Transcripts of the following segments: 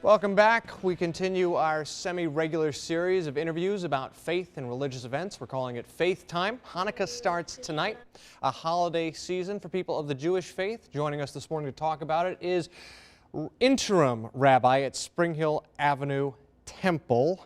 Welcome back. We continue our semi-regular series of interviews about faith and religious events. We're calling it Faith Time. Hanukkah starts tonight, a holiday season for people of the Jewish faith. Joining us this morning to talk about it is interim rabbi at Spring Hill Avenue Temple,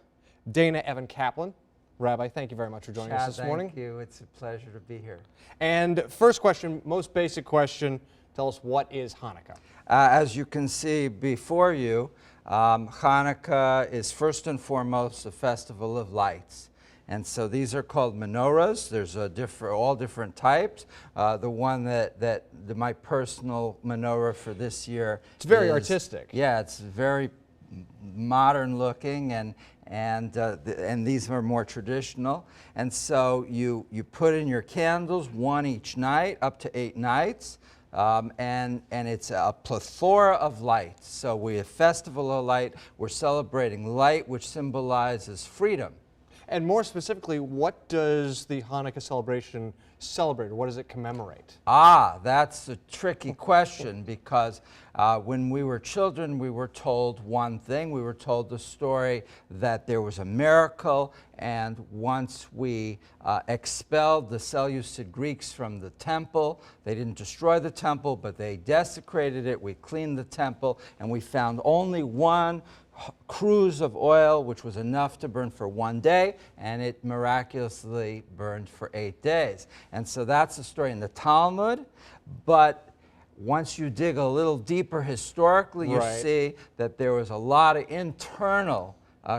Dana Evan Kaplan. Rabbi, thank you very much for joining us this morning. Thank you. It's a pleasure to be here. And first question, most basic question, tell us, what is Hanukkah? As you can see before you, Hanukkah is first and foremost a festival of lights. And so these are called menorahs. There's all different types. The one my personal menorah for this year. It's very artistic. Yeah, it's very modern looking, and these are more traditional. And so you put in your candles, one each night, up to 8 nights. And it's a plethora of light. So we have Festival of Light. We're celebrating light, which symbolizes freedom. And more specifically, what does the Hanukkah celebration celebrate, or what does it commemorate? That's a tricky question, because when we were children, we were told one thing. We were told the story that there was a miracle, and once we expelled the Seleucid Greeks from the temple, they didn't destroy the temple, but they desecrated it. We cleaned the temple, and we found only one cruse of oil, which was enough to burn for 1 day, and it miraculously burned for 8 days. And so that's the story in the Talmud. But once you dig a little deeper historically, you see that there was a lot of internal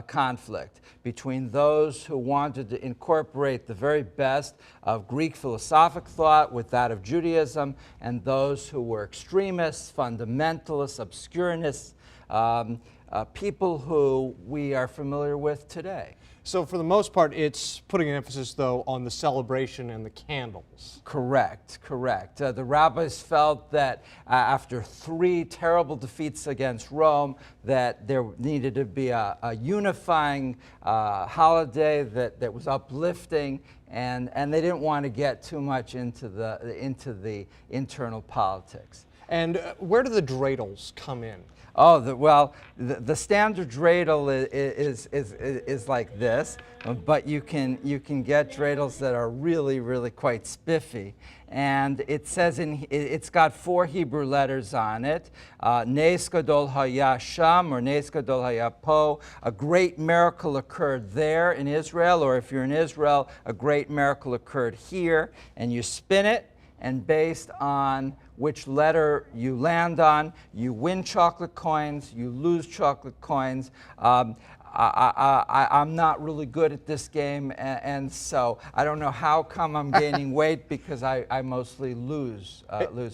conflict between those who wanted to incorporate the very best of Greek philosophic thought with that of Judaism, and those who were extremists, fundamentalists, obscurists, people who we are familiar with today. So for the most part, it's putting an emphasis, though, on the celebration and the candles. Correct, correct. The rabbis felt that after 3 terrible defeats against Rome, that there needed to be a unifying holiday that was uplifting, and they didn't want to get too much into the internal politics. And where do the dreidels come in? Oh, the standard dreidel is like this, but you can get dreidels that are really quite spiffy. And it says it's got 4 Hebrew letters on it. Nes Gadol Haya Sham, or Nes Gadol Haya Po. A great miracle occurred there in Israel, or if you're in Israel, a great miracle occurred here. And you spin it, and based on which letter you land on, you win chocolate coins, you lose chocolate coins. I'm not really good at this game, and so I don't know how come I'm gaining weight, because I mostly lose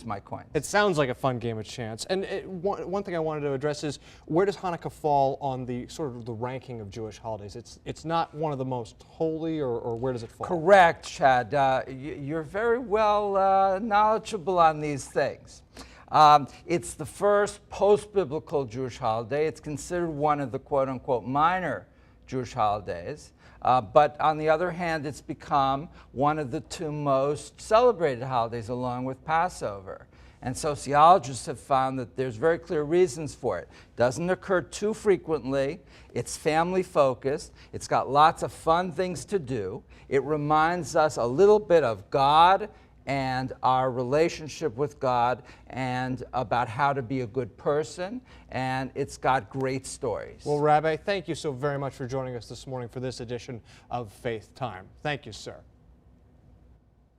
my coins. It sounds like a fun game of chance. And one thing I wanted to address is, where does Hanukkah fall on the sort of the ranking of Jewish holidays? It's not one of the most holy, or where does it fall? Correct, Chad. You're very well knowledgeable on these things. It's the first post-biblical Jewish holiday. It's considered one of the quote-unquote minor Jewish holidays. But on the other hand, it's become one of the 2 most celebrated holidays, along with Passover. And sociologists have found that there's very clear reasons for it. It doesn't occur too frequently. It's family-focused. It's got lots of fun things to do. It reminds us a little bit of God and our relationship with God, and about how to be a good person, and it's got great stories. Well, Rabbi, thank you so very much for joining us this morning for this edition of Faith Time. Thank you, sir.